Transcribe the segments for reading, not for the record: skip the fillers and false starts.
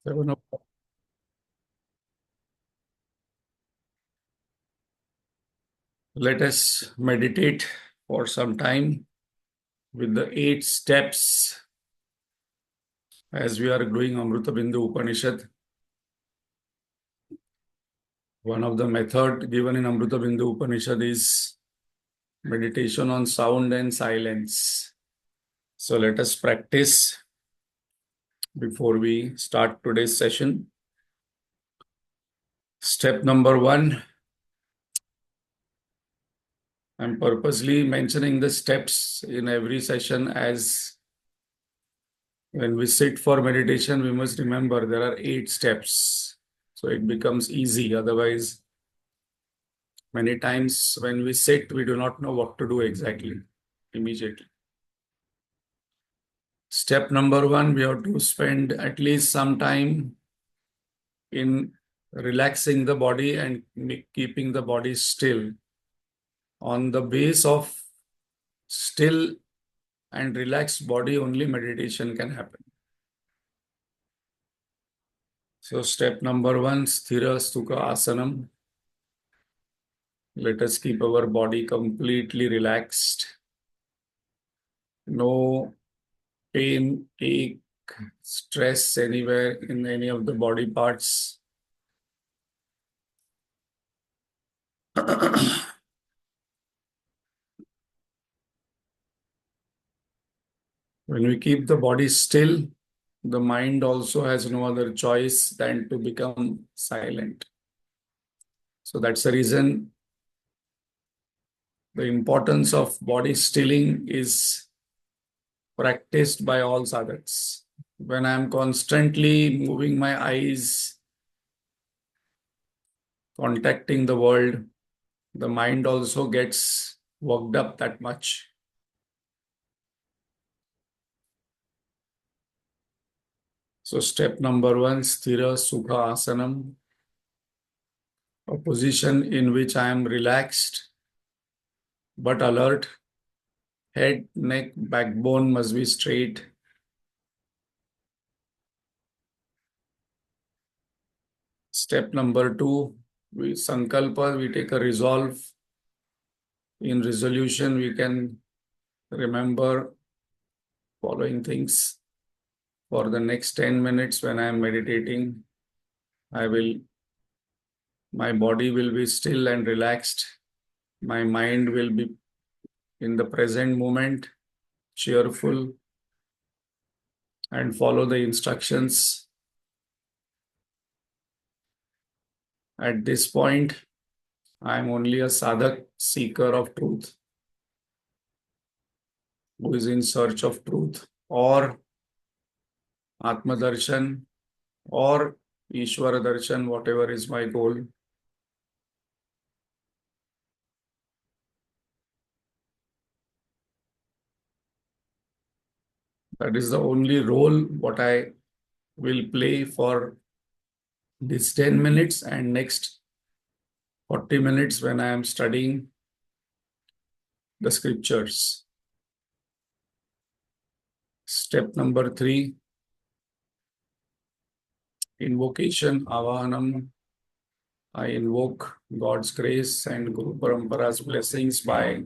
7 o'clock. Let us meditate for some time with the 8 steps as we are doing Amritabindu Upanishad. One of the method given in Amritabindu Upanishad is meditation on sound and silence. So let us practice before we start today's session. Step number 1, I'm purposely mentioning the steps in every session as when we sit for meditation, we must remember there are 8 steps. So it becomes easy. Otherwise, many times when we sit, we do not know what to do exactly immediately. Step number 1, we have to spend at least some time in relaxing the body and keeping the body still. On the base of still and relaxed body, only meditation can happen. So step number 1, Sthira Sukha Asanam. Let us keep our body completely relaxed. No pain, ache, stress anywhere in any of the body parts. When we keep the body still, the mind also has no other choice than to become silent. So that's the reason the importance of body stilling is practiced by all sadhaks. When I'm constantly moving my eyes, contacting the world, the mind also gets worked up that much. So step number 1, Sthira Sukha Asanam, a position in which I am relaxed but alert. Head, neck, backbone must be straight. Step number 2, we sankalpa, we take a resolve. In resolution, we can remember following things. For the next 10 minutes when I am meditating, my body will be still and relaxed. My mind will be in the present moment, cheerful, and follow the instructions. At this point, I am only a sadhak seeker of truth who is in search of truth or Atma Darshan or Ishvara Darshan, whatever is my goal. That is the only role what I will play for this 10 minutes and next 40 minutes when I am studying the scriptures. Step number 3, invocation, Avahanam. I invoke God's grace and Guru Parampara's blessings by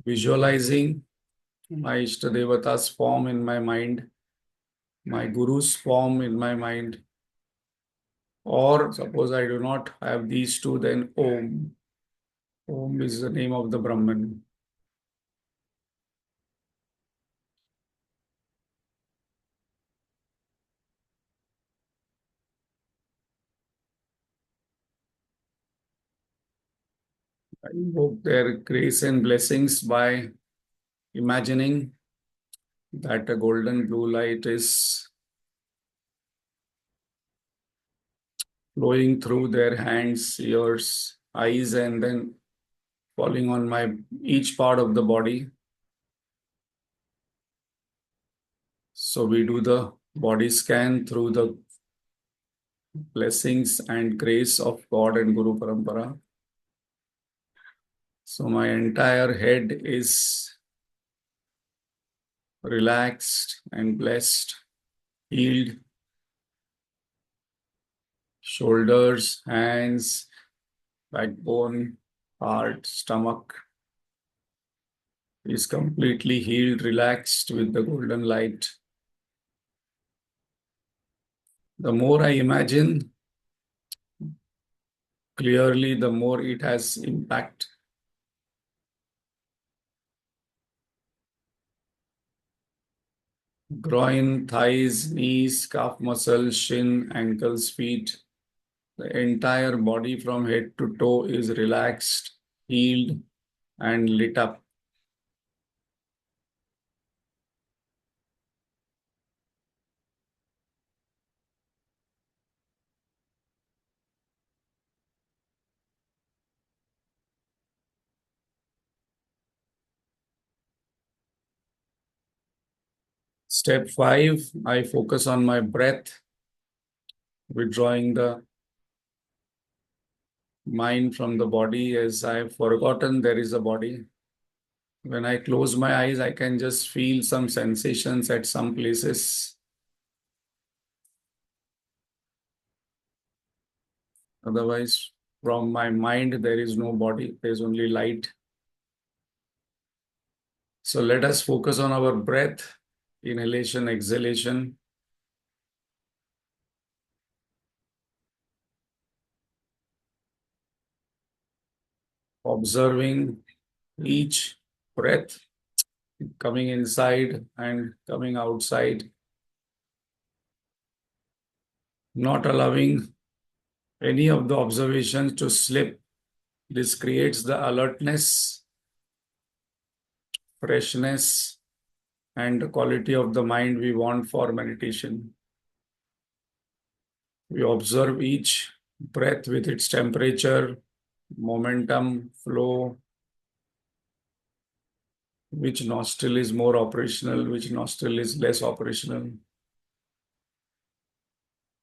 visualizing my Ishtadevata's form in my mind, my Guru's form in my mind. Or suppose I do not have these two, then Om. Om is the name of the Brahman. I invoke their grace and blessings by imagining that a golden blue light is flowing through their hands, ears, eyes, and then falling on my each part of the body. So we do the body scan through the blessings and grace of God and Guru Parampara. So my entire head is relaxed and blessed. healed. Shoulders, hands, backbone, heart, stomach is completely healed, relaxed with the golden light. The more I imagine clearly, the more it has impact. Groin, thighs, knees, calf muscles, shin, ankles, feet. The entire body from head to toe is relaxed, healed, and lit up. Step 5, I focus on my breath, withdrawing the mind from the body as I've forgotten there is a body. When I close my eyes, I can just feel some sensations at some places. Otherwise, from my mind, there is no body, there's only light. So let us focus on our breath, inhalation, exhalation, observing each breath coming inside and coming outside, not allowing any of the observations to slip. This creates the alertness, freshness, and the quality of the mind we want for meditation. We observe each breath with its temperature, momentum, flow, which nostril is more operational, which nostril is less operational,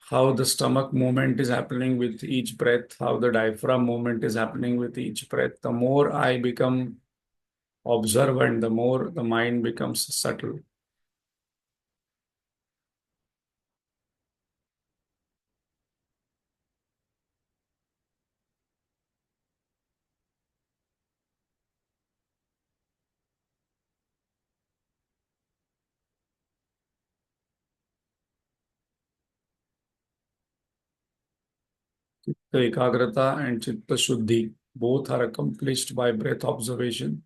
how the stomach movement is happening with each breath, how the diaphragm movement is happening with each breath. The more I become observant, the more the mind becomes subtle. The ekagrata and chitta shuddhi both are accomplished by breath observation.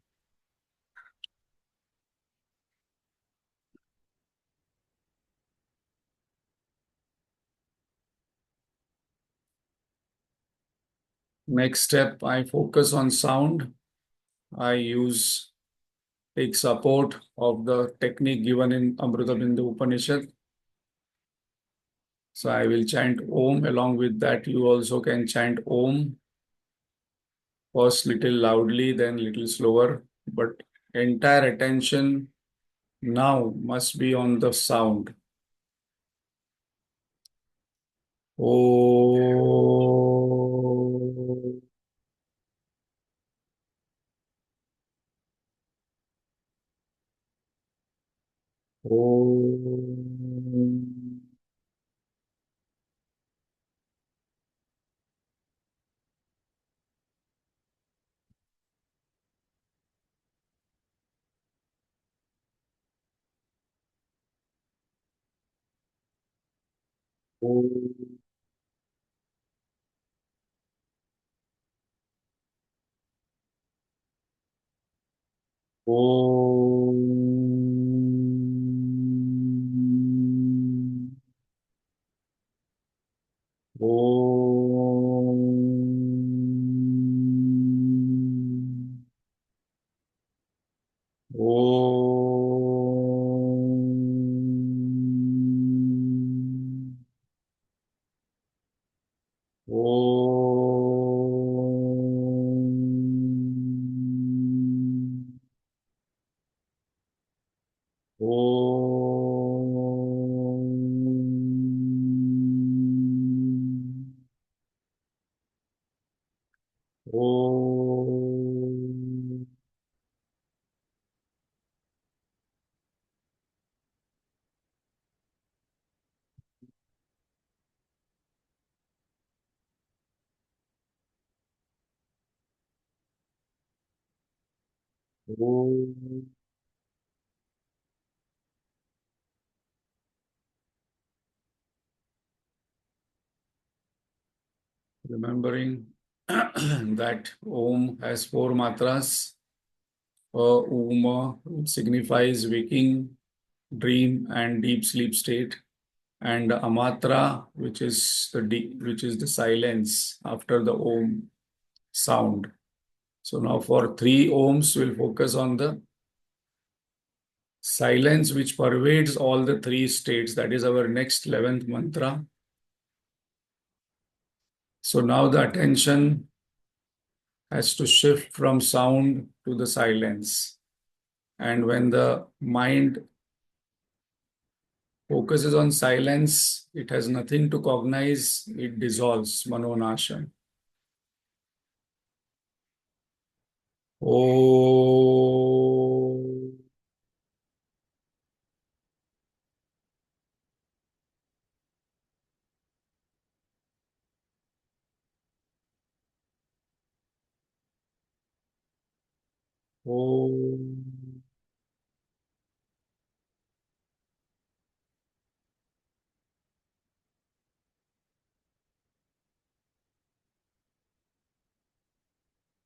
Next step, I focus on sound. I take support of the technique given in Amritabindu Upanishad. So I will chant Om. Along with that, you also can chant Om. First little loudly, then little slower. But entire attention now must be on the sound. Om. Om. Om. Om. Om. Om. Om. Om. Om. Om. Remembering that Om has four matras. Uma, which signifies waking, dream, and deep sleep state, and Amatra, which is the silence after the Om sound. So now for three Oms, we'll focus on the silence which pervades all the three states. That is our next 11th mantra. So now the attention has to shift from sound to the silence. And when the mind focuses on silence, it has nothing to cognize, it dissolves, manonasha. Oh. Oh.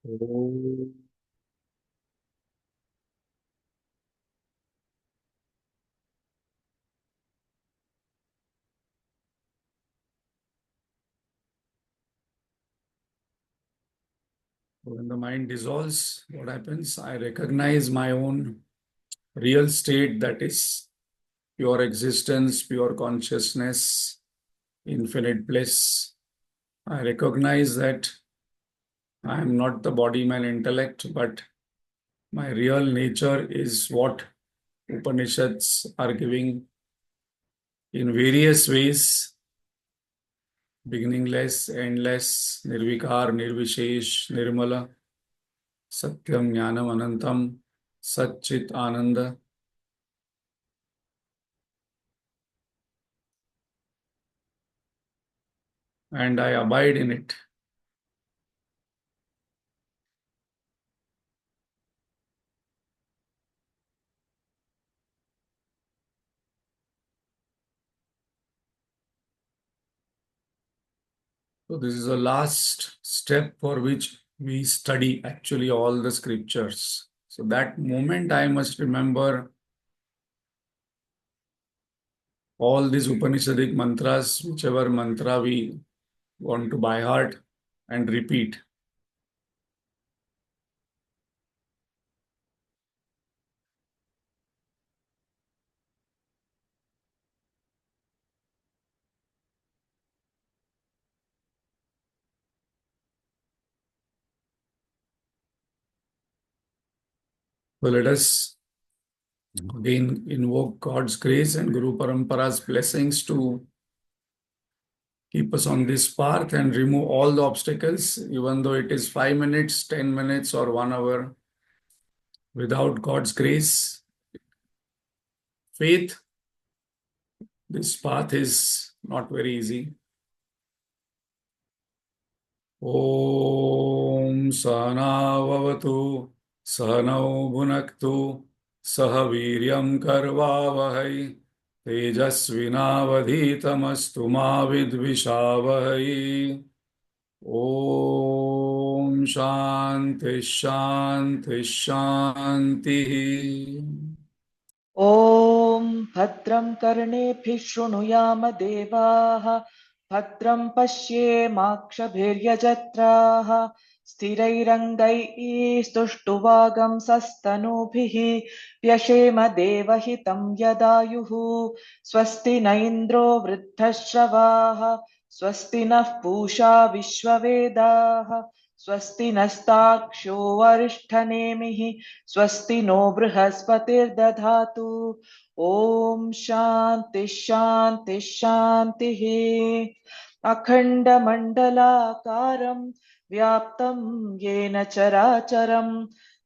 Oh. When the mind dissolves, what happens? I recognize my own real state, that is pure existence, pure consciousness, infinite bliss. I recognize that I am not the body, mind, intellect, but my real nature is what Upanishads are giving in various ways: beginningless, endless, nirvikar, nirvishesh, nirmala, satyam, jnanam, anantam, satchit, ananda, and I abide in it. So this is the last step for which we study actually all the scriptures. So that moment I must remember all these Upanishadic mantras, whichever mantra we want to by heart and repeat. So let us again invoke God's grace and Guru Parampara's blessings to keep us on this path and remove all the obstacles, even though it is 5 minutes, 10 minutes, or 1 hour. Without God's grace, faith, this path is not very easy. Om Sahnavavatu Sahnau Bhunaktu Sah Viryam Karvavahai Tejasvinavadhitamastu ma vidvishavahai. Om Shanti Shanti Shanti. ॐ भद्रं कर्णेभिः शृणुयाम देवाः भद्रं पश्येमाक्षभिर्यजत्राः स्थिरैरङ्गैः स्तुष्टुवागंसस्तनूभिः व्यशेम देवहितं यदायुः स्वस्ति न इन्द्रो वृद्धश्रवाः स्वस्ति नः पूषा विश्ववेदाः स्वस्ति नस्ताक्षो वरिष्ठनेमिः स्वस्ति नो बृहस्पतिर्दधातु ॐ शान्ति शान्ति शान्तिः अखण्डमण्डलाकारं व्याप्तं येन चराचरं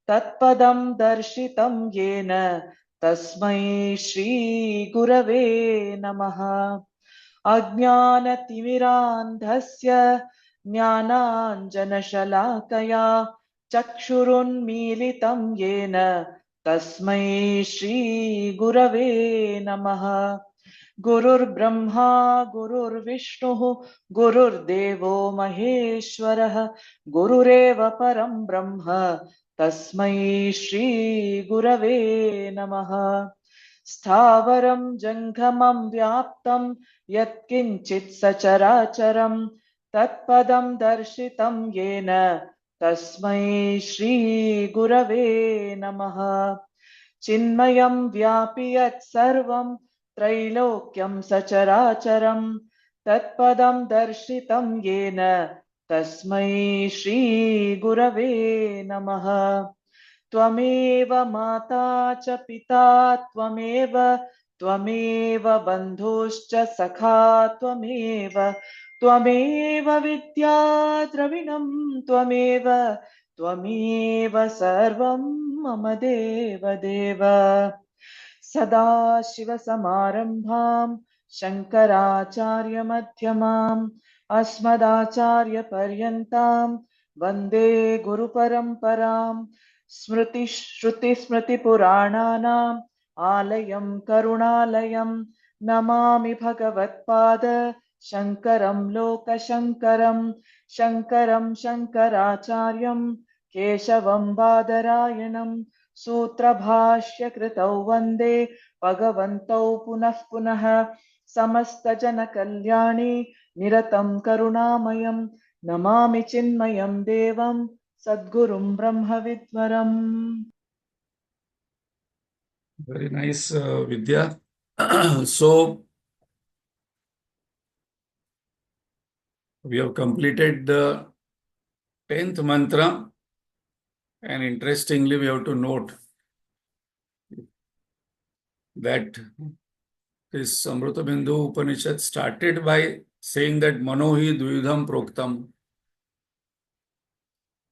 तत्पदं दर्शितं येन तस्मै श्रीगुरवे नमः अज्ञानतिमिरान्धस्य ज्ञानाञ्जनशलाकया चक्षुरुन्मीलितं येन तस्मै श्रीगुरवे नमः। गुरुर्ब्रह्मा गुरुर्विष्णुः गुरुर्देवो महेश्वरः गुरुरेव परं ब्रह्म तस्मै श्रीगुरवे नमः। स्थावरं जङ्गमं व्याप्तं यत्किञ्चित् सचराचरं तत्पदं दर्शितं येन तस्मै श्रीगुरवे नमः। चिन्मयं व्यापि यत्सर्वं त्रैलोक्यं सचराचरं तत्पदं दर्शितं येन तस्मै श्रीगुरवे नमः। त्वमेव माता च पिता त्वमेव त्वमेव बन्धुश्च सखा त्वमेव त्वमेव विद्या द्रविणं त्वमेव त्वमेव सर्वं मम देवदेव। सदाशिवसमारम्भां शङ्कराचार्यमध्यमाम् अस्मदाचार्यपर्यन्तां वन्दे गुरुपरम्पराम्। स्मृतिस्मृतिपुराणानाम् आलयं करुणालयं नमामि भगवत्पाद शङ्करं लोकशङ्करं। शङ्करं शङ्कराचार्यं केशवं बादरायणं सूत्रभाष्यकृतौ वन्दे भगवन्तौ पुनः पुनः। समस्तजनकल्याणे निरतं करुणामयं नमामि चिन्मयं देवं सद्गुरुं ब्रह्मविद्वरम्। Very nice, Vidya. So, we have completed the 10th mantra, and interestingly, we have to note that this Amritabindu Upanishad started by saying that Manohi Dvidham Proktam.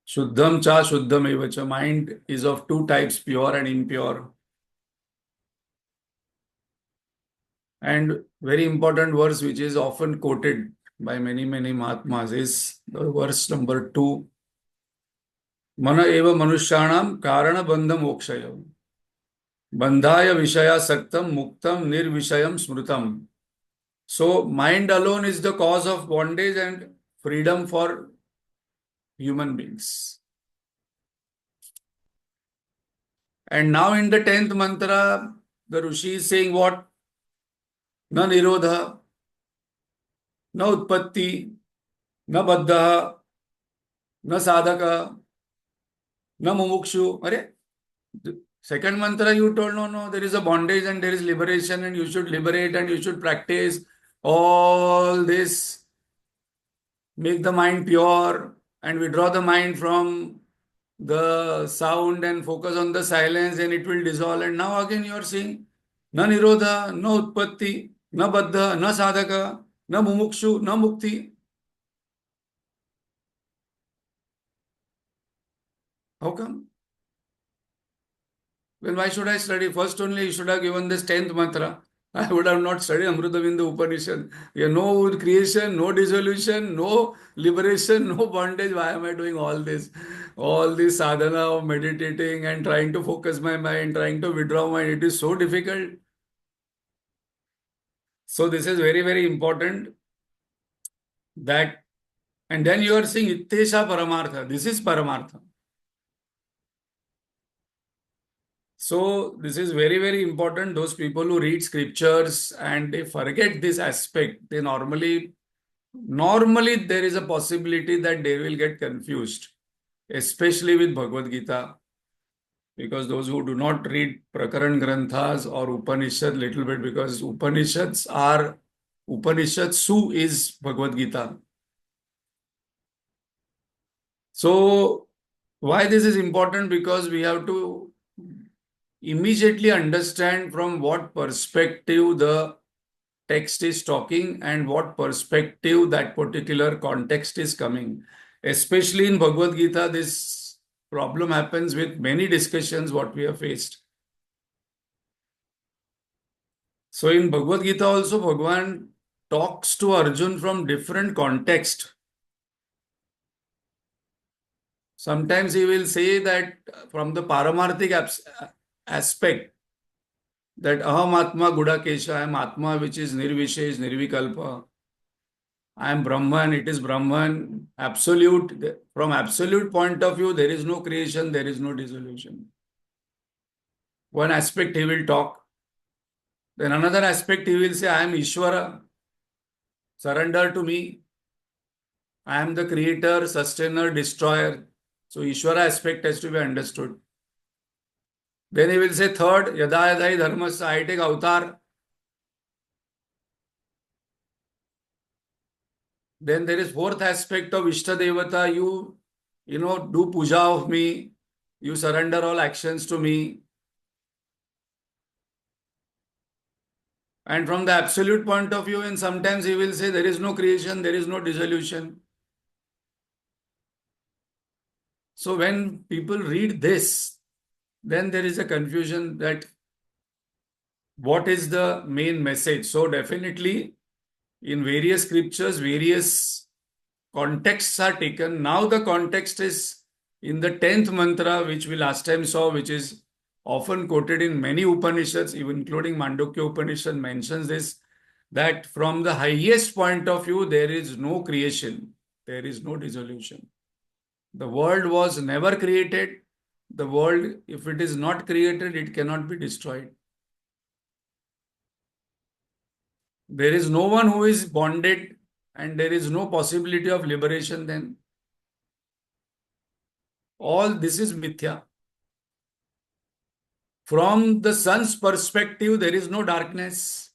Shuddham cha Shuddham evacha. Mind is of two types, pure and impure. And very important verse which is often quoted by many Mahatmas is the verse number 2. Mana eva manushyanam karana bandha mokshayam. Bandhaya vishaya saktam muktam nirvishayam smrutam. So mind alone is the cause of bondage and freedom for human beings. And now in the 10th mantra, the Rishi is saying what? Na nirodha, na utpatti, na baddha, na sadhaka, na mumukshu. Are? The second mantra you told, no, there is a bondage and there is liberation and you should liberate and you should practice all this. Make the mind pure and withdraw the mind from the sound and focus on the silence and it will dissolve. And now again you are saying, na nirodha, no utpatti, na baddha, na sadhaka, na mumukshu, na mukti. How come? Well, why should I study? First only you should have given this 10th mantra. I would have not studied Amritabindu Upanishad. You have no creation, no dissolution, no liberation, no bondage. Why am I doing all this? All this sadhana of meditating and trying to focus my mind, trying to withdraw mind. It is so difficult. So this is very important that, and then you are saying Ittesha Paramartha. This is Paramartha. So this is very important. Those people who read scriptures and they forget this aspect, they normally there is a possibility that they will get confused, especially with Bhagavad Gita, because those who do not read Prakaran Granthas or Upanishad little bit, because Upanishadsu is Bhagavad Gita. So why this is important? Because we have to immediately understand from what perspective the text is talking and what perspective that particular context is coming. Especially in Bhagavad Gita, this problem happens with many discussions what we have faced. So in Bhagavad Gita also, Bhagavan talks to Arjun from different context. Sometimes he will say that from the paramarthik aspect, that aham atma gudakesha, I am atma which is nirvishesh, nirvikalpa. I am Brahman, it is Brahman, absolute. From absolute point of view, there is no creation, there is no dissolution. One aspect he will talk. Then another aspect he will say, I am Ishvara, surrender to me. I am the creator, sustainer, destroyer. So Ishvara aspect has to be understood. Then he will say third, yada yadai dharmasya, I take avatar. Then there is fourth aspect of Ishta Devata, do puja of me, you surrender all actions to me. And from the absolute point of view, and sometimes he will say there is no creation, there is no dissolution. So when people read this, then there is a confusion that what is the main message. So definitely in various scriptures, various contexts are taken. Now the context is in the 10th mantra, which we last time saw, which is often quoted in many Upanishads, even including Mandukya Upanishad mentions this, that from the highest point of view, there is no creation, there is no dissolution. The world was never created. The world, if it is not created, it cannot be destroyed. There is no one who is bonded and there is no possibility of liberation then. All this is mithya. From the sun's perspective, there is no darkness.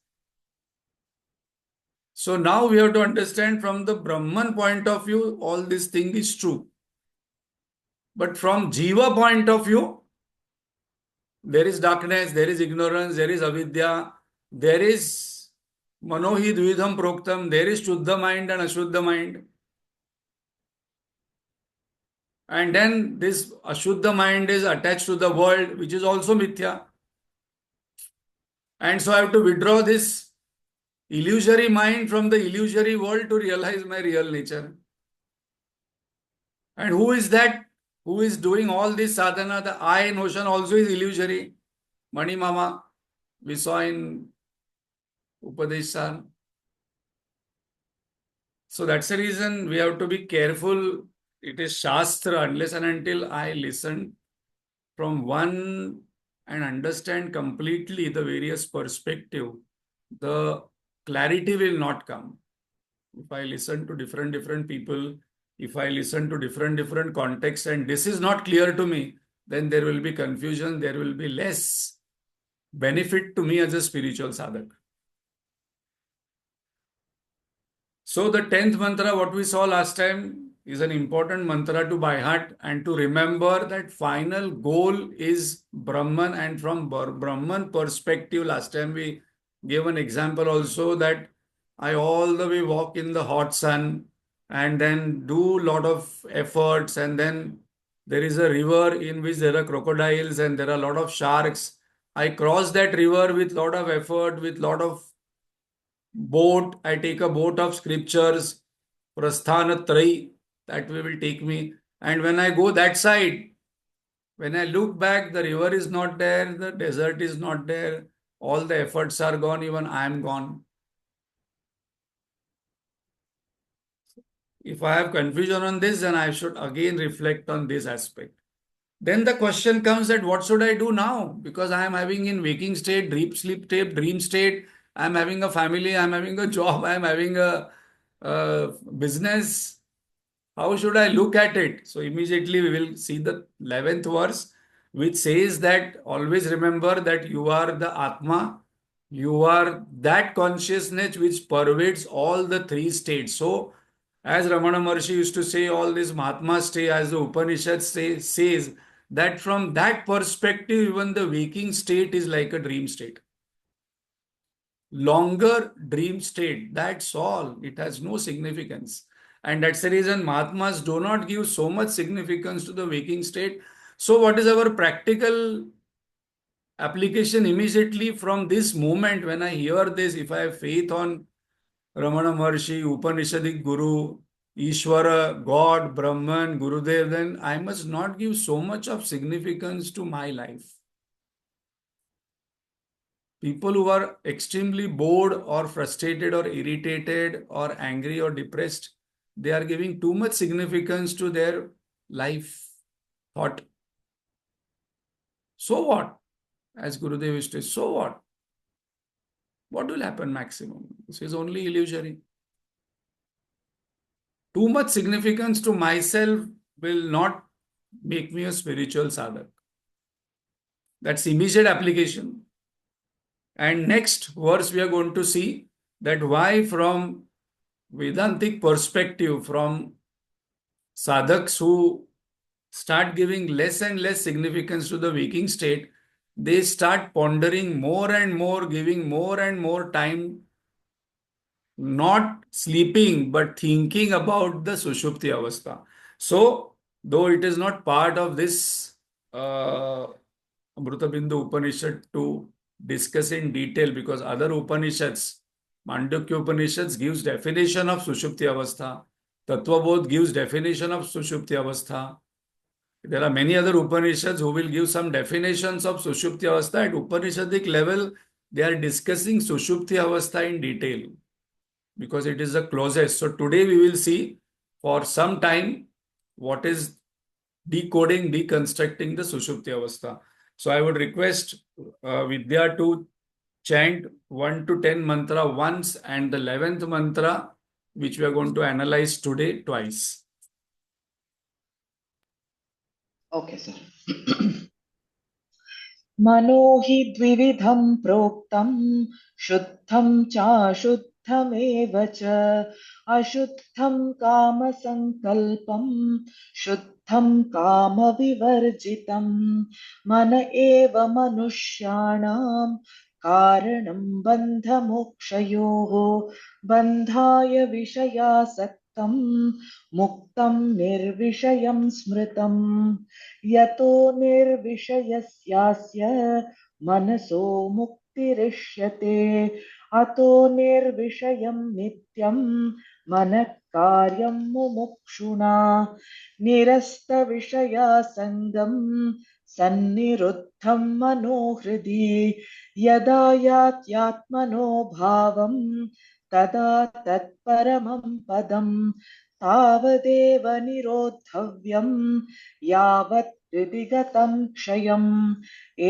So now we have to understand from the Brahman point of view, all this thing is true. But from Jiva point of view, there is darkness, there is ignorance, there is avidya, there is manohi dvidham proktam, there is Shuddha mind and Ashuddha mind. And then this Ashuddha mind is attached to the world, which is also mithya. And so I have to withdraw this illusory mind from the illusory world to realize my real nature. And who is that? Who is doing all this sadhana? The I notion also is illusory. Mani Mama, we saw in Upadeshan. So that's the reason we have to be careful. It is Shastra, unless and until I listen from one and understand completely the various perspective, the clarity will not come. If I listen to different people, if I listen to different contexts and this is not clear to me, then there will be confusion, there will be less benefit to me as a spiritual sadhak. So the 10th mantra, what we saw last time, is an important mantra to by heart and to remember that final goal is Brahman, and from Brahman perspective, last time we gave an example also that I all the way walk in the hot sun and then do lot of efforts, and then there is a river in which there are crocodiles and there are a lot of sharks. I cross that river with lot of effort, with lot of boat. I take a boat of scriptures, Prasthanatrayi, that way will take me. And when I go that side, when I look back, the river is not there, the desert is not there, all the efforts are gone, even I am gone. If I have confusion on this, then I should again reflect on this aspect. Then the question comes that what should I do now? Because I am having in waking state, deep sleep state, dream state, I am having a family, I am having a job, I am having a business. How should I look at it? So immediately we will see the 11th verse, which says that always remember that you are the Atma, you are that consciousness which pervades all the three states. So as Ramana Maharshi used to say, all this Mahatma state, as the Upanishad says, that from that perspective, even the waking state is like a dream state. Longer dream state, that's all. It has no significance. And that's the reason Mahatmas do not give so much significance to the waking state. So what is our practical application immediately from this moment when I hear this, if I have faith on Ramana Maharshi, Upanishadic Guru, Ishvara, God, Brahman, Gurudev, then I must not give so much of significance to my life. People who are extremely bored or frustrated or irritated or angry or depressed, they are giving too much significance to their life thought. So what? As Gurudev used to say, so what? What will happen maximum? This is only illusory. Too much significance to myself will not make me a spiritual sadhak. That's immediate application. And next verse we are going to see that why from Vedantic perspective, from sadhaks who start giving less and less significance to the waking state, they start pondering more and more, giving more and more time, not sleeping, but thinking about the Sushupti Avastha. So, though it is not part of this Amritabindu Upanishad to discuss in detail, because other Upanishads, Mandukya Upanishads gives definition of Sushupti Avastha, Tattvabodh gives definition of Sushupti Avastha. There are many other Upanishads who will give some definitions of Sushupti Avastha. At Upanishadic level, they are discussing Sushupti Avastha in detail because it is the closest. So today we will see for some time what is decoding, deconstructing the Sushupti Avastha. So I would request Vidya to chant 1 to 10 mantra once and the 11th mantra, which we are going to analyze today, twice. Okay, sir. मनो हि द्विविधं प्रोक्तं शुद्धं चाशुद्धमेव च अशुद्धं कामसङ्कल्पं शुद्धं कामविवर्जितं मन एव मनुष्याणां कारणं बन्धमोक्षयोः बन्धाय विषयासक्तं मुक्तं निर्विषयं स्मृतम् यतो निर्विषयस्यास्य मनसो मुक्तिरिष्यते अतो निर्विषयं नित्यं मनः कार्यं मुमुक्षुणा निरस्तविषयासङ्गं सन्निरुद्धं मनोहृदि यदा यात्यात्मनो भावं तदा तत्परमं पदम् तावदेव निरोद्धव्यं यावत् हृदि गतं क्षयम्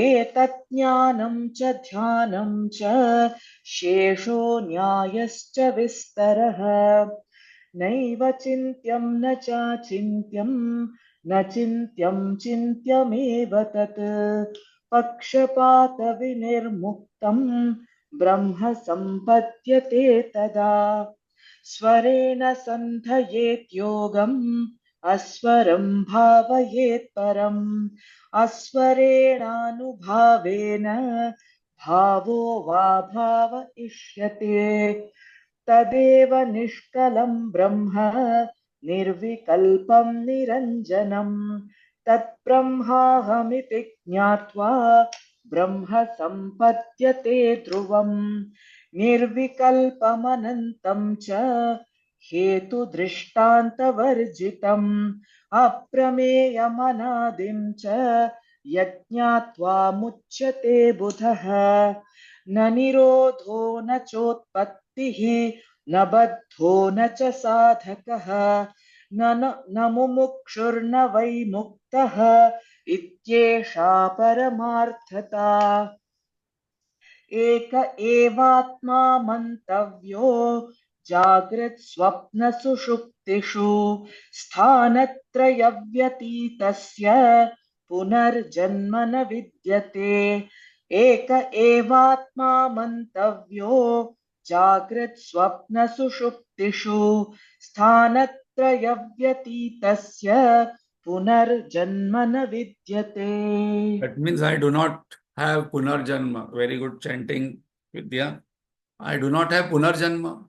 एतत् ज्ञानं च ध्यानं च शेषो न्यायश्च विस्तरः नैव चिन्त्यं न चाचिन्त्यं न चिन्त्यं चिन्त्यमेव तत् पक्षपातविनिर्मुक्तं ब्रह्म सम्पद्यते तदा स्वरेण सन्धयेत् योगम् अस्वरं भावयेत् परम् अस्वरेणानुभावेन भावो वा भावयिष्यते तदेव निष्कलं ब्रह्म निर्विकल्पं निरञ्जनम् तत्ब्रह्माहमिति ज्ञात्वा ब्रह्म सम्पद्यते ध्रुवम् निर्विकल्पमनन्तं च हेतुदृष्टान्तवर्जितम् अप्रमेयमनादिं च यज्ञात्वा मुच्यते बुधः न निरोधो न चोत्पत्तिः न बद्धो न च साधकः न मुमुक्षुर्न वै मुक्तः इत्येषा परमार्थता एक एवात्मा मन्तव्यो जाग्रत् स्वप्न सुषुप्तिषु स्थानत्रयव्यतीतस्य पुनर्जन्म न विद्यते एक एवात्मा मन्तव्यो जाग्रत् स्वप्न सुषुप्तिषु स्थानत्रयव्यतीतस्य पुनर्जन्म न विद्यते. That means I do not have Punarjanma. Very good chanting, Vidya. I do not have Punarjanma.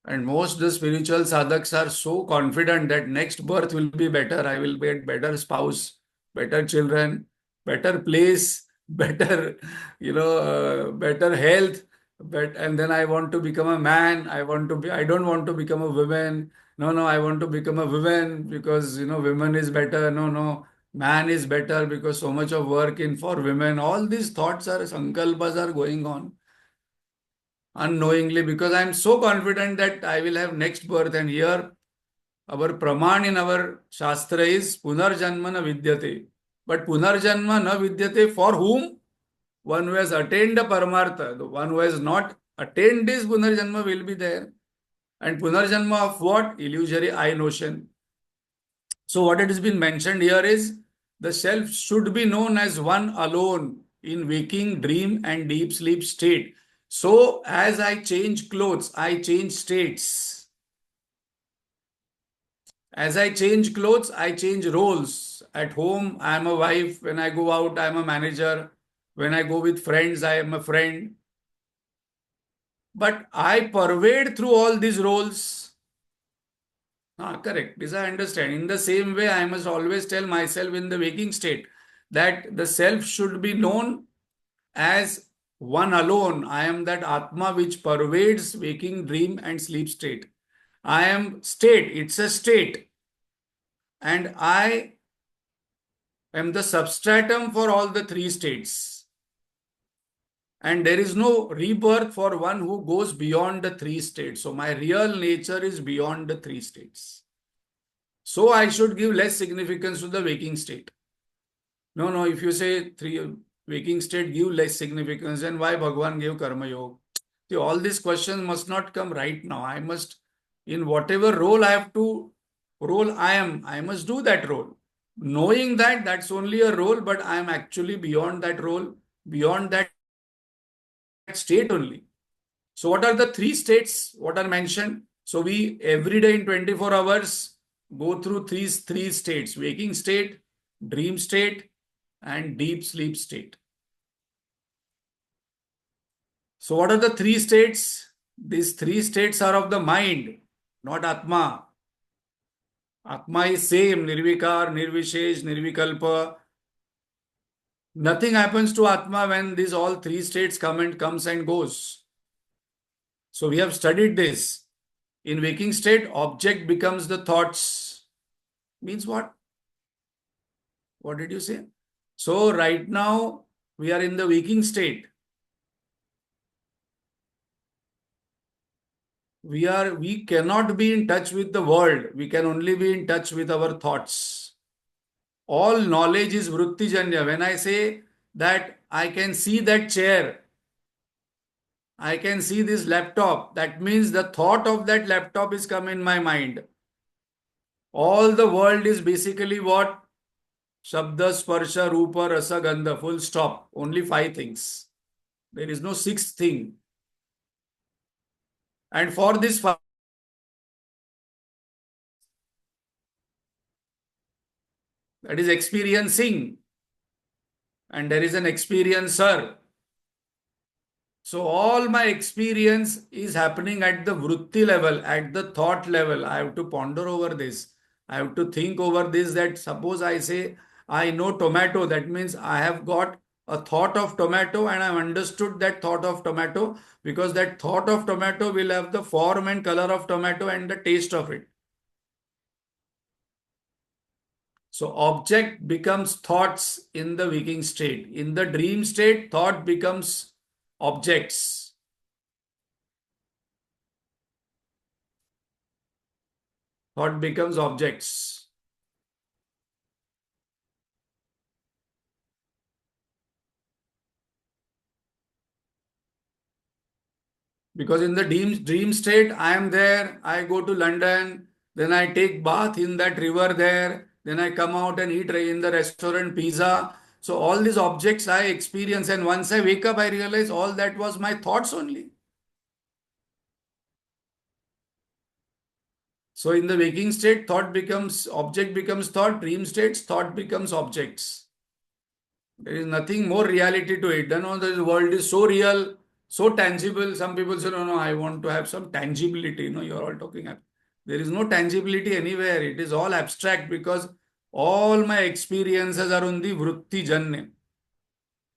And most the spiritual sadhaks are so confident that next birth will be better. I will get better spouse, better children, better place, better, better health. But and then I want to become a man. I don't want to become a woman. No, no, I want to become a woman because women is better. No, no, man is better because so much of work in for women. All these thoughts are sankalpas are going on unknowingly because I'm so confident that I will have next birth. And here our praman in our shastra is punarjanma na vidyate. But punarjanma na vidyate for whom? One who has attained the paramartha. The one who has not attained this punarjanma will be there. And punarjanma of what? Illusory I notion. So what it has been mentioned here is the self should be known as one alone in waking, dream and deep sleep state. So as I change clothes, I change states. As I change clothes, I change roles. At home, I am a wife. When I go out, I am a manager. When I go with friends, I am a friend. But I pervade through all these roles. Ah, correct. This I understand. In the same way, I must always tell myself in the waking state that the self should be known as one alone. I am that Atma which pervades waking, dream, and sleep state. I am state. It's a state. And I am the substratum for all the three states. And there is no rebirth for one who goes beyond the three states. So my real nature is beyond the three states. So I should give less significance to the waking state. No, no, if you say three waking state, give less significance, then why Bhagwan gave Karma Yoga? See, all these questions must not come right now. I must, in whatever role I must do that role. Knowing that that's only a role, but I am actually beyond that role, beyond that state only. So what are the three states what are mentioned? So we every day in 24 hours go through three states: waking state, dream state, and deep sleep state. So what are the three states? These three states are of the mind, not Atma. Atma is same, Nirvikar, Nirvishesh, Nirvikalpa. Nothing happens to Atma when these all three states comes and goes. So we have studied this. In waking state, object becomes the thoughts. Means what? What did you say? So right now we are in the waking state. We cannot be in touch with the world. We can only be in touch with our thoughts. All knowledge is vrittijanya. When I say that I can see that chair, I can see this laptop, that means the thought of that laptop is come in my mind. All the world is basically what? Shabda, Sparsha, Rupa, Rasa, Gandha, full stop. Only five things. There is no sixth thing. And for this five, that is experiencing. And there is an experiencer. So all my experience is happening at the vritti level, at the thought level. I have to ponder over this. I have to think over this that suppose I say I know tomato, that means I have got a thought of tomato and I have understood that thought of tomato because that thought of tomato will have the form and color of tomato and the taste of it. So object becomes thoughts in the waking state. In the dream state, thought becomes objects. Thought becomes objects. Because in the dream state, I am there, I go to London, then I take bath in that river there, then I come out and eat in the restaurant pizza. So all these objects I experience, and once I wake up, I realize all that was my thoughts only. So in the waking state, thought becomes object becomes thought, dream states, thought becomes objects. There is nothing more reality to it. You know, the world is so real, so tangible. Some people say, no, no, I want to have some tangibility. No, you're all talking. There is no tangibility anywhere. It is all abstract because all my experiences are on the vritti janne.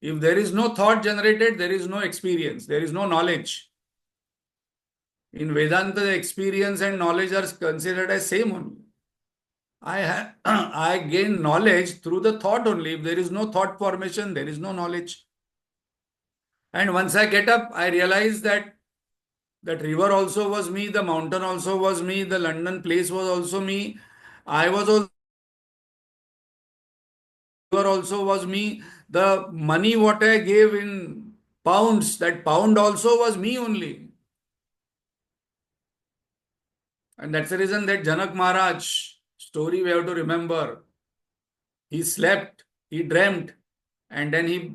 If there is no thought generated, there is no experience, there is no knowledge. In Vedanta, the experience and knowledge are considered as same only. I gain knowledge through the thought only. If there is no thought formation, there is no knowledge. And once I get up, I realize that that river also was me, the mountain also was me, the London place was also me. I was also river also was me. The money what I gave in pounds, that pound also was me only. And that's the reason that Janak Maharaj story we have to remember. He slept, he dreamt, and then he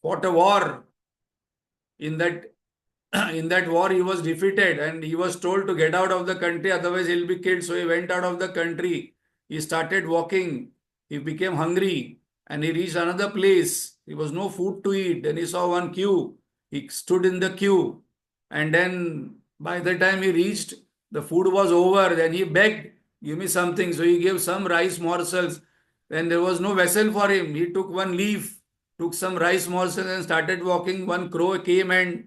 fought a war. In that in that war he was defeated and he was told to get out of the country, otherwise he'll be killed. So he went out of the country. He started walking. He became hungry and he reached another place. There was no food to eat. Then he saw one queue. He stood in the queue. And then by the time he reached, the food was over. Then he begged, give me something. So he gave some rice morsels. Then there was no vessel for him. He took one leaf, took some rice morsels and started walking. One crow came and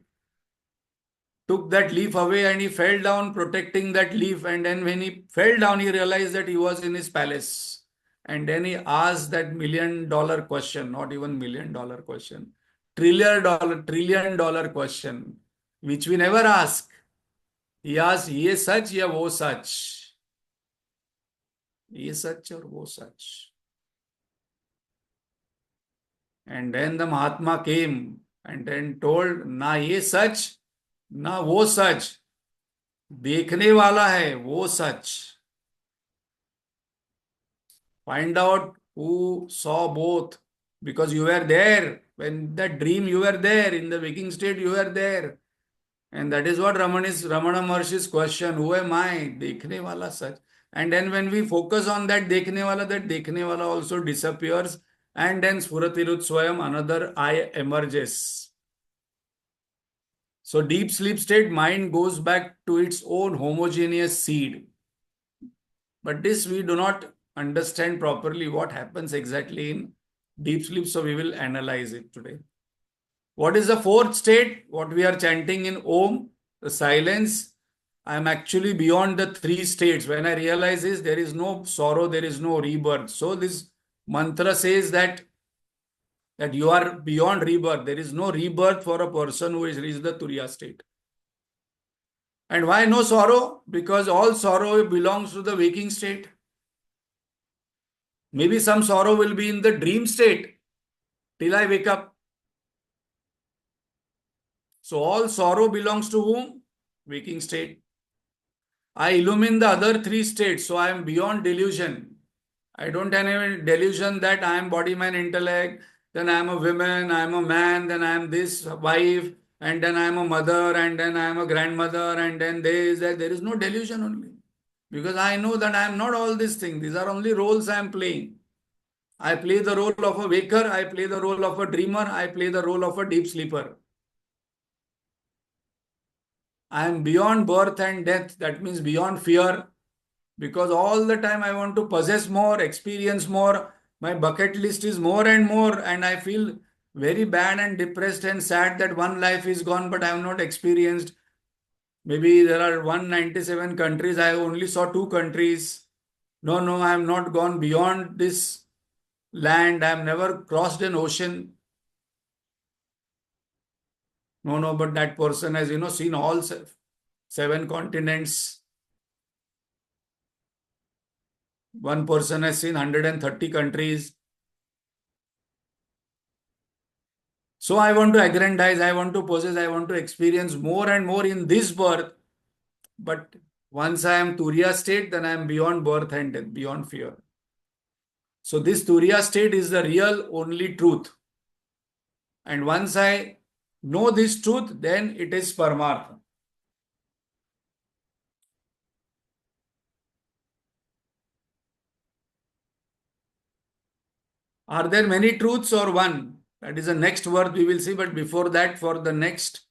took that leaf away and he fell down protecting that leaf. And then when he fell down, he realized that he was in his palace. And then he asked that $1 million question, not even $1 million question, trillion dollar question, which we never ask. He asked, ye sach ya wo sach? Ye sach or wo sach? And then the Mahatma came and then told, na ye sach, ना वो सच, देखने वाला है वो सच. Find out who saw both, because you were there when that dream, you were there in the waking state, you were there. And that is what Ramana Maharshi's question, who am I? देखने वाला सच. And then when we focus on that देखने वाला also disappears, and then Spuratirut Swayam, another I emerges. So deep sleep state, mind goes back to its own homogeneous seed. But this we do not understand properly what happens exactly in deep sleep. So we will analyze it today. What is the fourth state? What we are chanting in Om, the silence. I am actually beyond the three states. When I realize this, there is no sorrow, there is no rebirth. So this mantra says that you are beyond rebirth. There is no rebirth for a person who has reached the Turiya state. And why no sorrow? Because all sorrow belongs to the waking state. Maybe some sorrow will be in the dream state till I wake up. So all sorrow belongs to whom? Waking state. I illumine the other three states, so I am beyond delusion. I don't have any delusion that I am body, mind, intellect, then I am a woman, I am a man, then I am this wife, and then I am a mother, and then I am a grandmother, and then this, that. There is no delusion only. Because I know that I am not all these things. These are only roles I am playing. I play the role of a waker, I play the role of a dreamer, I play the role of a deep sleeper. I am beyond birth and death, that means beyond fear, because all the time I want to possess more, experience more. My bucket list is more, and I feel very bad and depressed and sad that one life is gone, but I have not experienced. Maybe there are 197 countries, I only saw 2 countries. No, I am not gone beyond this land. I have never crossed an ocean. No, but that person has, seen all 7 continents. One person has seen 130 countries. So I want to aggrandize, I want to possess, I want to experience more and more in this birth. But once I am Turiya state, then I am beyond birth and death, beyond fear. So this Turiya state is the real only truth. And once I know this truth, then it is Paramartha. Are there many truths or one? That is the next word we will see. But before that, for the next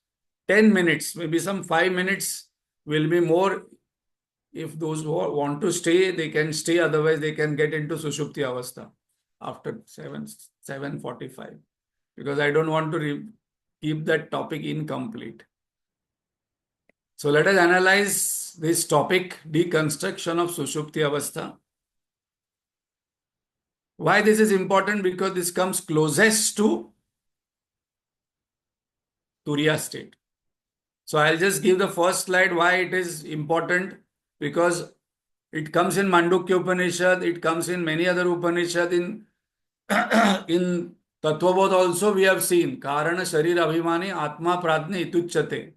10 minutes, maybe some 5 minutes will be more. If those who want to stay, they can stay. Otherwise, they can get into Sushupti Avastha after 7:45. because I don't want to keep that topic incomplete. So let us analyze this topic, deconstruction of Sushupti Avastha. Why this is important? Because this comes closest to Turiya state. So I'll just give the first slide why it is important, because it comes in Mandukya Upanishad, it comes in many other Upanishad. In in Tattvabodh also we have seen Karana Sharir Abhimani Atma Pratni Ituchyate.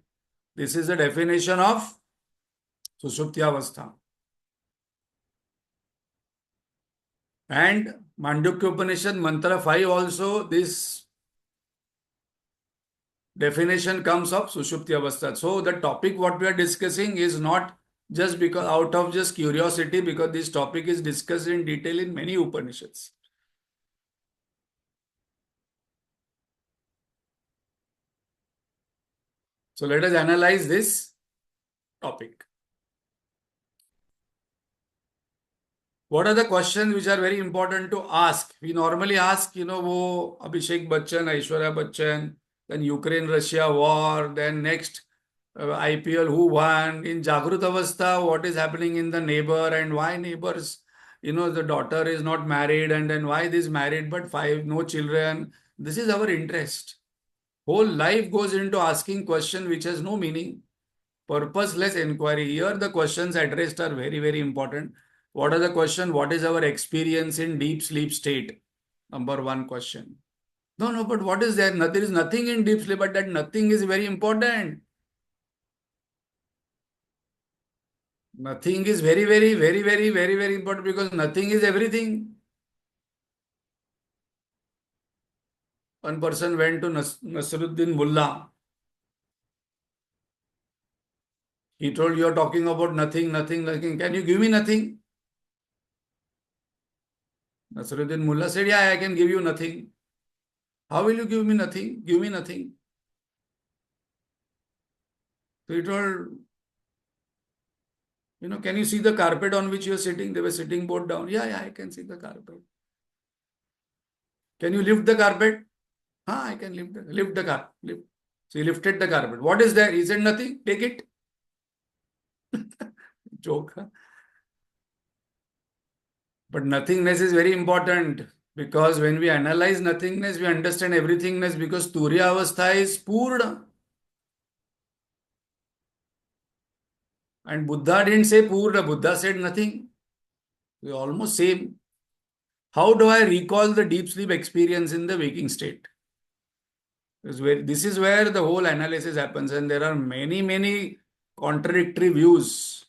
This is the definition of Sushuptyavastha. And Mandukya Upanishad Mantra 5 also, this definition comes of Sushuptyavastha. So the topic what we are discussing is not just because out of just curiosity, because this topic is discussed in detail in many Upanishads. So let us analyze this topic. What are the questions which are very important to ask? We normally ask, wo Abhishek Bachchan, Aishwarya Bachchan, then Ukraine-Russia war, then next IPL who won. In Jagrut Avastha, what is happening in the neighbor and why neighbors, the daughter is not married, and then why this married but no children. This is our interest. Whole life goes into asking question which has no meaning. Purposeless inquiry. Here the questions addressed are very, very important. What are the question? What is our experience in deep sleep state? Number one question. No, but what is there? There is nothing in deep sleep, but that nothing is very important. Nothing is very, very, very, very, very, very important, because nothing is everything. One person went to Nasruddin Mullah. He told, you are talking about nothing, nothing, nothing. Can you give me nothing? Nasruddin Mullah said, yeah, I can give you nothing. How will you give me nothing? Give me nothing. So he told, can you see the carpet on which you are sitting? They were sitting both down. Yeah, I can see the carpet. Can you lift the carpet? I can lift the carpet. Lift. So he lifted the carpet. What is there? He said, nothing. Take it. Joke. Huh? But nothingness is very important, because when we analyze nothingness, we understand everythingness, because Turiya Avastha is Purna. And Buddha didn't say Purna. Buddha said nothing. We almost same. How do I recall the deep sleep experience in the waking state? This is where the whole analysis happens, and there are many, many contradictory views.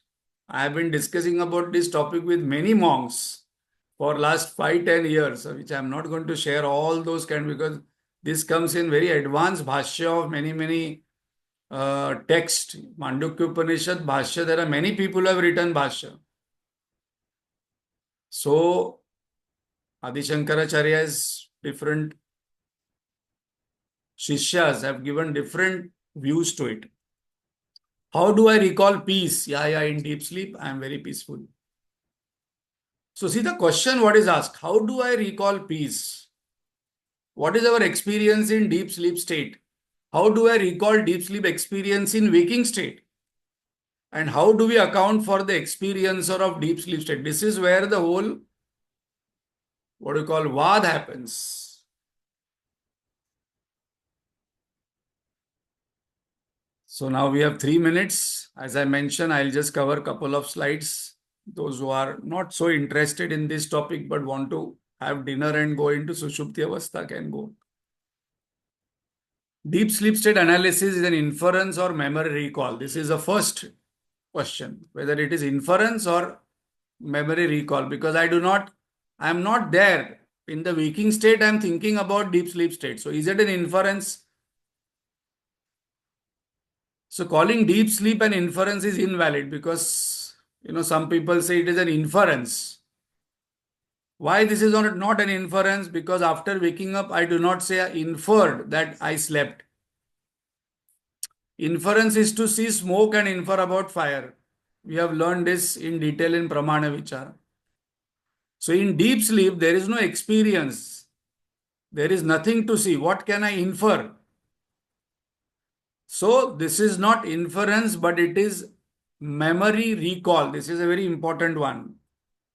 I have been discussing about this topic with many monks for last 5-10 years, which I am not going to share all those because this comes in very advanced bhashya of many text. Mandukya Upanishad bhashya, there are many people who have written bhashya. So Adi Shankaracharya's different Shishyas have given different views to it. How do I recall peace? Yeah, in deep sleep, I am very peaceful. So see the question what is asked. How do I recall peace? What is our experience in deep sleep state? How do I recall deep sleep experience in waking state? And how do we account for the experiencer of deep sleep state? This is where the whole, what we call vad happens. So now we have 3 minutes. As I mentioned, I'll just cover a couple of slides. Those who are not so interested in this topic but want to have dinner and go into Sushupti Avastha can go. Deep sleep state analysis is an inference or memory recall. This is the first question, whether it is inference or memory recall, because I am not there. In the waking state, I am thinking about deep sleep state. So is it an inference? So calling deep sleep an inference is invalid, because some people say it is an inference. Why this is not an inference? Because after waking up, I do not say I inferred that I slept. Inference is to see smoke and infer about fire. We have learned this in detail in Pramana Vichara. So in deep sleep, there is no experience. There is nothing to see. What can I infer? So this is not inference, but it is memory recall. This is a very important one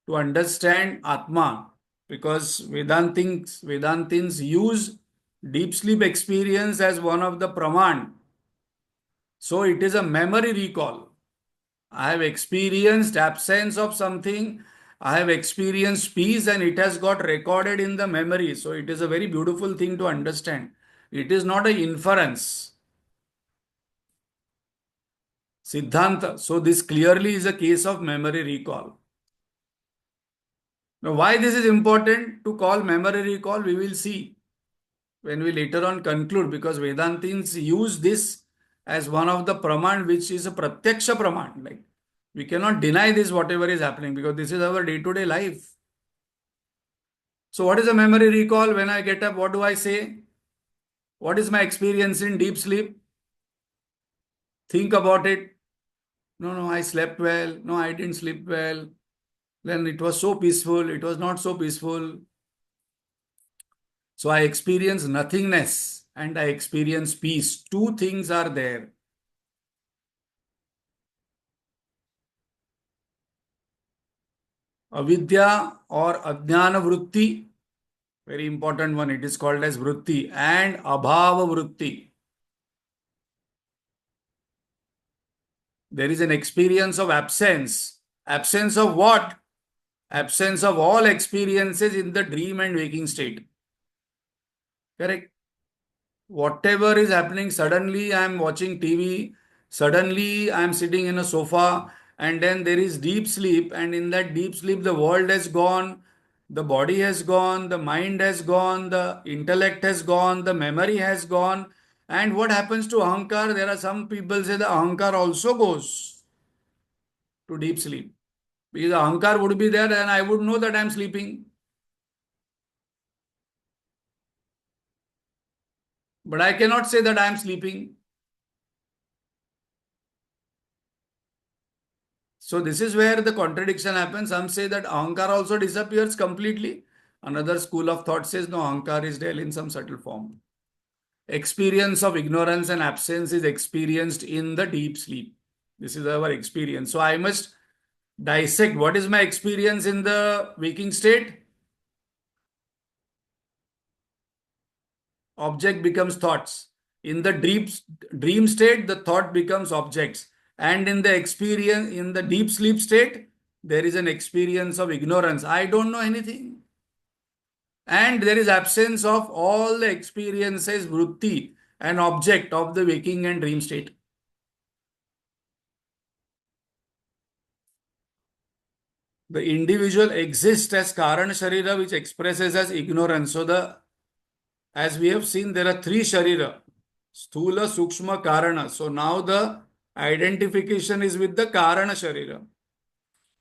to understand Atma, because Vedantins use deep sleep experience as one of the praman. So it is a memory recall. I have experienced absence of something. I have experienced peace and it has got recorded in the memory. So it is a very beautiful thing to understand. It is not an inference. Siddhanta. So this clearly is a case of memory recall. Now, why this is important to call memory recall, we will see when we later on conclude, because Vedantins use this as one of the praman, which is a pratyaksha praman. Like, we cannot deny this, whatever is happening, because this is our day-to-day life. So what is a memory recall? When I get up, what do I say? What is my experience in deep sleep? Think about it. No, I slept well. No, I didn't sleep well. Then it was so peaceful. It was not so peaceful. So I experience nothingness and I experience peace. Two things are there. Avidya or Ajnana Vritti, very important one. It is called as Vritti, and Abhava Vritti. There is an experience of absence. Absence of what? Absence of all experiences in the dream and waking state. Correct? Whatever is happening, suddenly I am watching TV, suddenly I am sitting in a sofa, and then there is deep sleep, and in that deep sleep, the world has gone, the body has gone, the mind has gone, the intellect has gone, the memory has gone. And what happens to Ahankar? There are some people say the Ahankar also goes to deep sleep. Because Ahankar would be there, and I would know that I am sleeping. But I cannot say that I am sleeping. So this is where the contradiction happens. Some say that Ahankar also disappears completely. Another school of thought says no, Ahankar is there in some subtle form. Experience of ignorance and absence is experienced in the deep sleep. This is our experience. So I must dissect what is my experience in the waking state. Object becomes thoughts. In the dream state, the thought becomes objects. And in the experience, in the deep sleep state, there is an experience of ignorance. I don't know anything. And there is absence of all the experiences, vritti, and object of the waking and dream state. The individual exists as Karana Sharira, which expresses as ignorance. So as we have seen, there are three Sharira. Sthula, Sukshma, Karana. So now the identification is with the Karana Sharira.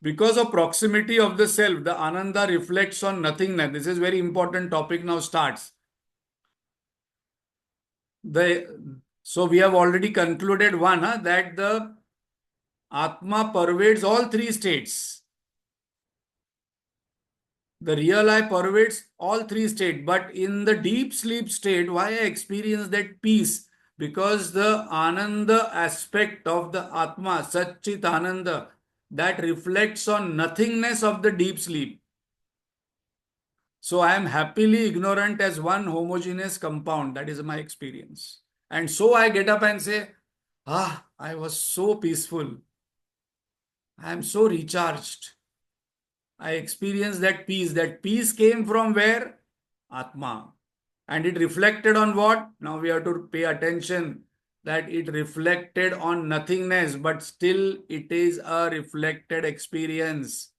Because of proximity of the self, the Ananda reflects on nothingness. This is very important topic now starts. So we have already concluded one, that the Atma pervades all three states. The real I pervades all three states, but in the deep sleep state, why I experience that peace? Because the Ananda aspect of the Atma, Satchit Ananda, that reflects on nothingness of the deep sleep. So I am happily ignorant as one homogeneous compound. That is my experience. And so I get up and say, I was so peaceful. I am so recharged. I experienced that peace. That peace came from where? Atma. And it reflected on what? Now we have to pay attention that it reflected on nothingness, but still it is a reflected experience.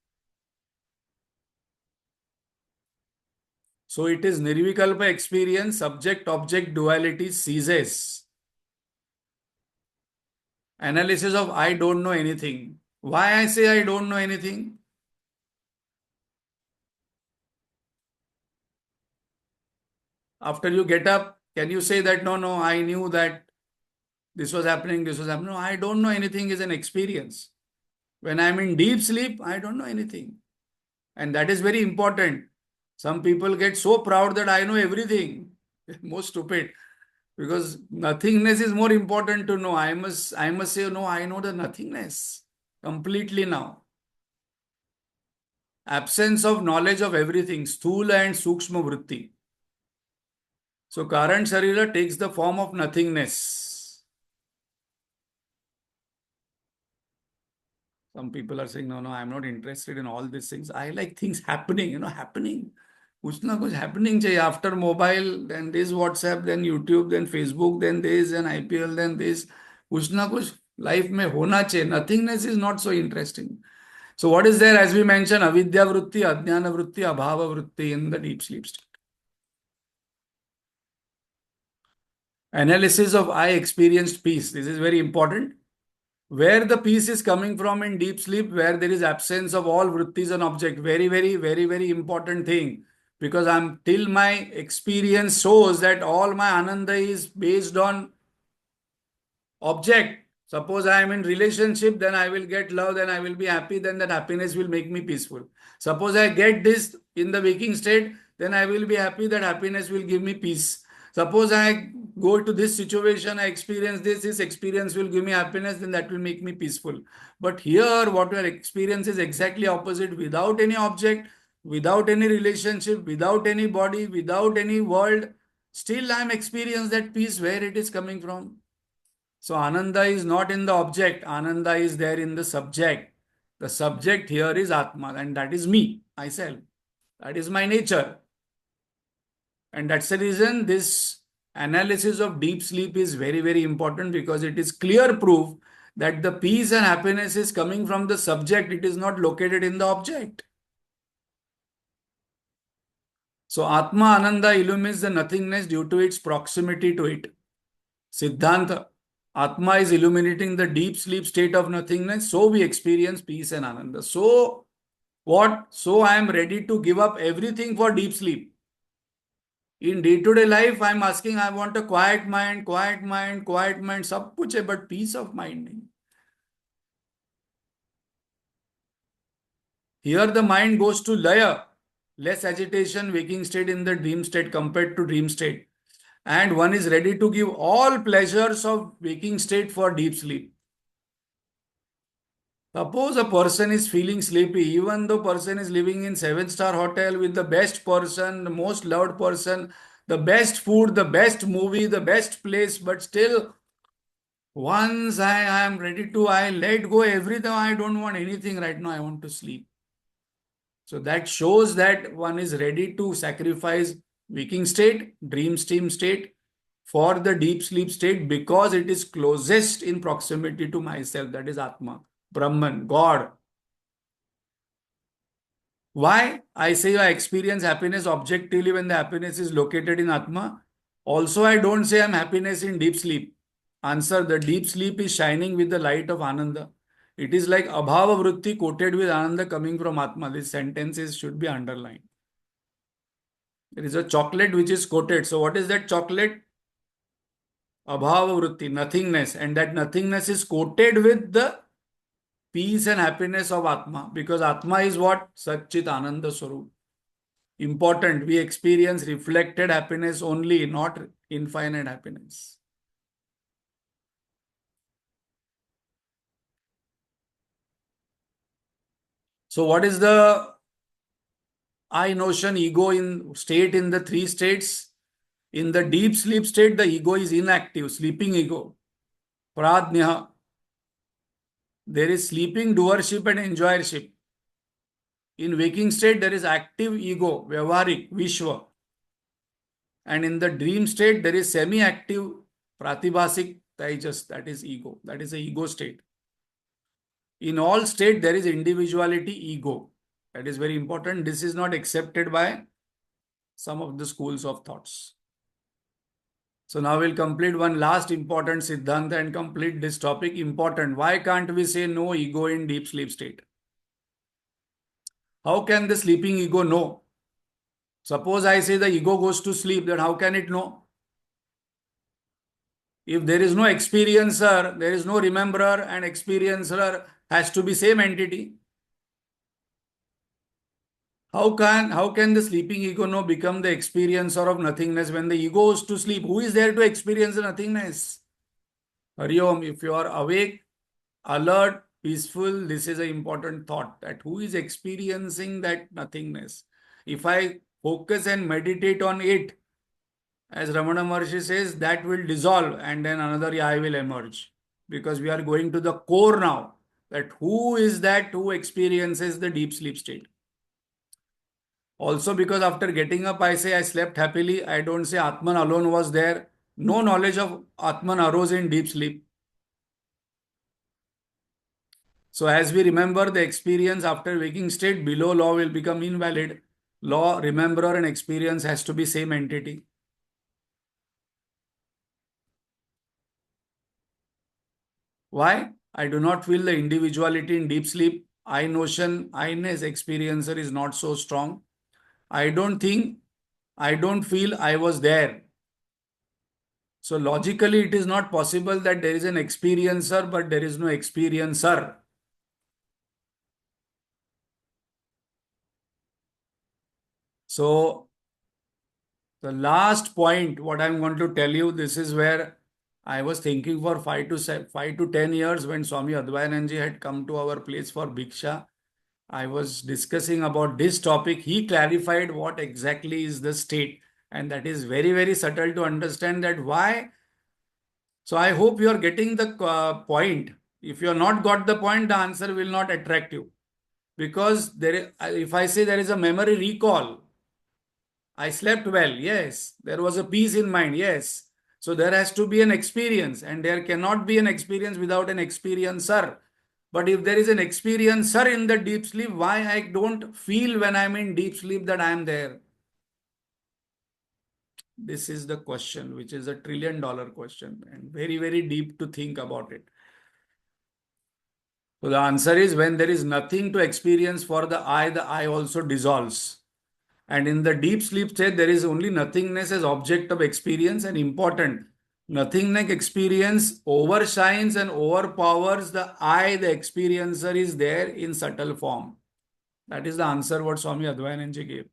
So it is Nirvikalpa experience, subject-object duality ceases. Analysis of I don't know anything. Why I say I don't know anything? After you get up, can you say that no, I knew that this was happening, this was happening? No, I don't know anything is an experience. When I'm in deep sleep, I don't know anything. And that is very important. Some people get so proud that I know everything. Most stupid. Because nothingness is more important to know. I must say, no, I know the nothingness completely now. Absence of knowledge of everything, sthula and sukshma vritti. So current Sharira takes the form of nothingness. Some people are saying, no, I'm not interested in all these things. I like things happening, happening. कुछ ना कुछ happening चाहिए. After mobile, then this WhatsApp, then YouTube, then Facebook, then this, then IPL, then this. कुछ ना कुछ life में होना चाहिए. Nothingness is not so interesting. So what is there, as we mentioned, avidya vritti, ajnana vritti, abhava vritti in the deep sleep state. Analysis of I experienced peace. This is very important. Where the peace is coming from in deep sleep, where there is absence of all vrittis and object. Very, very, very, very important thing. Because I'm till my experience shows that all my ananda is based on object. Suppose I am in relationship, then I will get love, then I will be happy, then that happiness will make me peaceful. Suppose I get this in the waking state, then I will be happy, that happiness will give me peace. Suppose I go to this situation, I experience this experience will give me happiness, then that will make me peaceful. But here, what we experience is exactly opposite. Without any object, without any relationship, without any body, without any world, still I am experiencing that peace. Where it is coming from? So Ananda is not in the object, Ananda is there in the subject. The subject here is Atma, and that is me, myself. That is my nature. And that's the reason this analysis of deep sleep is very, very important, because it is clear proof that the peace and happiness is coming from the subject, it is not located in the object. So Atma Ananda illumines the nothingness due to its proximity to it. Siddhanta, Atma is illuminating the deep sleep state of nothingness, so we experience peace and ananda. So, what? So, I am ready to give up everything for deep sleep. In day-to-day life, I am asking, I want a quiet mind, quiet mind, quiet mind, सब कुछ है, but peace of mind नहीं. Here, the mind goes to laya, less agitation, waking state in the dream state compared to dream state. And one is ready to give all pleasures of waking state for deep sleep. Suppose a person is feeling sleepy, even though person is living in 7-star hotel with the best person, the most loved person, the best food, the best movie, the best place, but still once I am ready to, I let go everything. I don't want anything right now. I want to sleep. So that shows that one is ready to sacrifice waking state, dream stream state for the deep sleep state, because it is closest in proximity to myself. That is Atma, Brahman, God. Why? I say I experience happiness objectively when the happiness is located in Atma. Also, I don't say I'm happiness in deep sleep. Answer, the deep sleep is shining with the light of Ananda. It is like Abhava Vritti coated with Ananda coming from Atma. These sentences should be underlined. There is a chocolate which is coated. So what is that chocolate? Abhava Vritti, nothingness. And that nothingness is coated with the peace and happiness of Atma. Because Atma is what? Satchit Ananda Swarup. Important, we experience reflected happiness only, not infinite happiness. So what is the I notion ego in state in the three states? In the deep sleep state, the ego is inactive, sleeping ego. Pradnya. There is sleeping doership and enjoyership. In waking state, there is active ego, vyavaharik, vishwa. And in the dream state, there is semi-active, pratibhasik, taijas, that is ego. That is the ego state. In all state, there is individuality, ego. That is very important. This is not accepted by some of the schools of thoughts. So now we'll complete one last important Siddhanta and complete this topic. Important. Why can't we say no ego in deep sleep state? How can the sleeping ego know? Suppose I say the ego goes to sleep, then how can it know? If there is no experiencer, there is no rememberer, and experiencer has to be same entity. How can the sleeping ego know become the experiencer of nothingness when the ego is to sleep? Who is there to experience the nothingness? Hari Om, if you are awake, alert, peaceful, this is an important thought that who is experiencing that nothingness? If I focus and meditate on it, as Ramana Maharshi says, that will dissolve and then another I will emerge. Because we are going to the core now, that who is that who experiences the deep sleep state. Also, because after getting up, I say I slept happily. I don't say Atman alone was there. No knowledge of Atman arose in deep sleep. So, as we remember the experience after waking state, below law will become invalid. Law, rememberer, and experience has to be same entity. Why? I do not feel the individuality in deep sleep. I notion, I-ness experiencer is not so strong. I don't think, I don't feel I was there. So logically, it is not possible that there is an experiencer, but there is no experiencer. So the last point, what I'm going to tell you, this is where I was thinking for 5 to 10 years when Swami Advayananji had come to our place for Bhiksha. I was discussing about this topic. He clarified what exactly is the state. And that is very, very subtle to understand that why. So I hope you are getting the point. If you have not got the point, the answer will not attract you. Because if I say there is a memory recall, I slept well, yes. There was a peace in mind, yes. So there has to be an experience, and there cannot be an experience without an experiencer. But if there is an experiencer in the deep sleep, why I don't feel when I'm in deep sleep that I am there? This is the question, which is $1 trillion question, and very, very deep to think about it. So the answer is when there is nothing to experience for the I also dissolves. And in the deep sleep state, there is only nothingness as object of experience and important. Nothingness experience overshines and overpowers the I, the experiencer is there in subtle form. That is the answer what Swami Advayananji gave.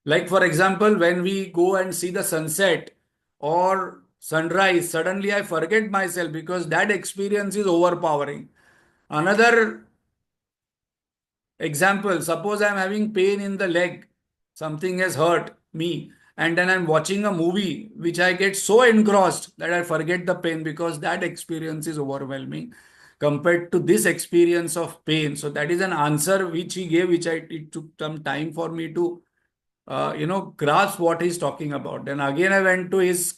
Like for example, when we go and see the sunset or sunrise, suddenly I forget myself because that experience is overpowering. Another example, suppose I'm having pain in the leg, something has hurt me, and then I'm watching a movie which I get so engrossed that I forget the pain because that experience is overwhelming compared to this experience of pain. So that is an answer which he gave, which it took some time for me to grasp what he's talking about. Then again, I went to his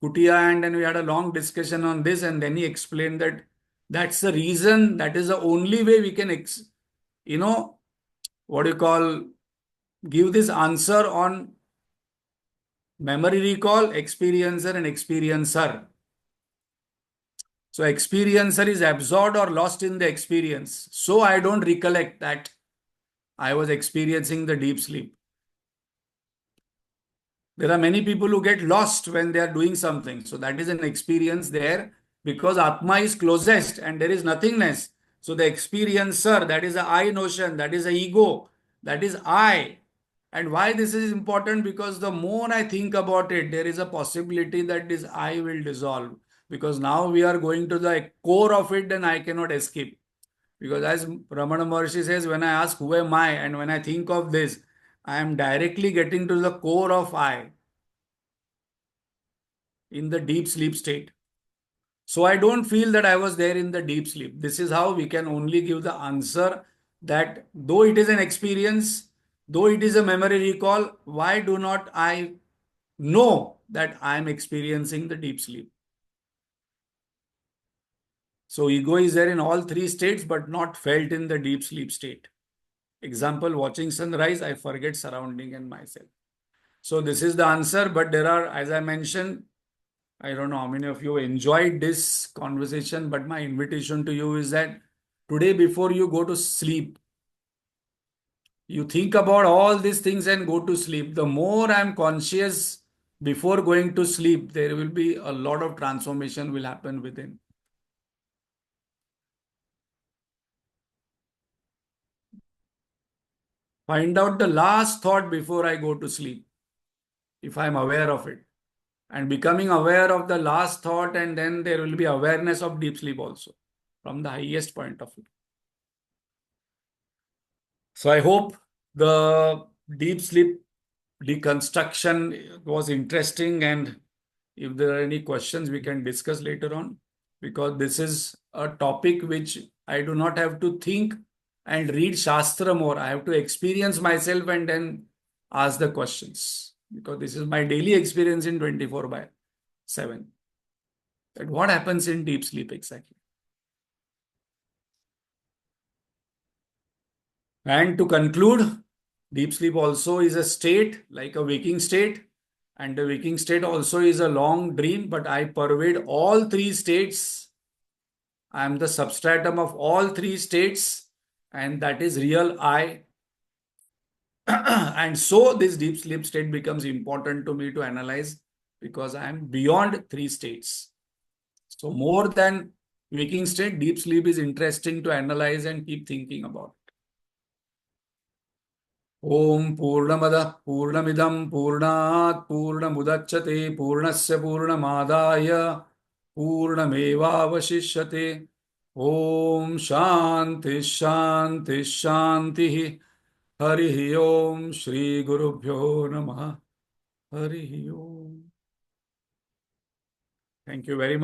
kutia and then we had a long discussion on this, and then he explained that that's the reason, that is the only way we can, you know, what you call, give this answer on memory recall, experiencer, and experiencer. So, experiencer is absorbed or lost in the experience. So, I don't recollect that I was experiencing the deep sleep. There are many people who get lost when they are doing something. So that is an experience there because Atma is closest and there is nothingness. So the experiencer, that is the I notion, that is the ego, that is I. And why this is important? Because the more I think about it, there is a possibility that this I will dissolve. Because now we are going to the core of it, then I cannot escape. Because as Ramana Maharshi says, when I ask who am I, and when I think of this, I am directly getting to the core of I in the deep sleep state. So I don't feel that I was there in the deep sleep. This is how we can only give the answer that though it is an experience, though it is a memory recall, why do not I know that I am experiencing the deep sleep? So ego is there in all three states, but not felt in the deep sleep state. Example, watching sunrise, I forget surrounding and myself. So this is the answer, but there are, as I mentioned, I don't know how many of you enjoyed this conversation, but my invitation to you is that today, before you go to sleep, you think about all these things and go to sleep. The more I'm conscious before going to sleep, there will be a lot of transformation will happen within. find out the last thought before I go to sleep, if I'm aware of it. And becoming aware of the last thought, and then there will be awareness of deep sleep also, from the highest point of view. So I hope the deep sleep deconstruction was interesting, and if there are any questions, we can discuss later on, because this is a topic which I do not have to think and read Shastra more. I have to experience myself and then ask the questions, because this is my daily experience in 24 by 7. That what happens in deep sleep exactly. And to conclude, deep sleep also is a state like a waking state, and the waking state also is a long dream, but I pervade all three states. I am the substratum of all three states, and that is real I. And so this deep sleep state becomes important to me to analyze, because I am beyond three states. So more than waking state, deep sleep is interesting to analyze and keep thinking about. Om Purnamada Purnamidam Purnat Purnamudachyate Purnasya Purnamadaya Purnamevavashishyate. Om Shanti Shanti Shanti. Hari Om Shri Gurubhyo Namaha. Hari Om. Thank you very much.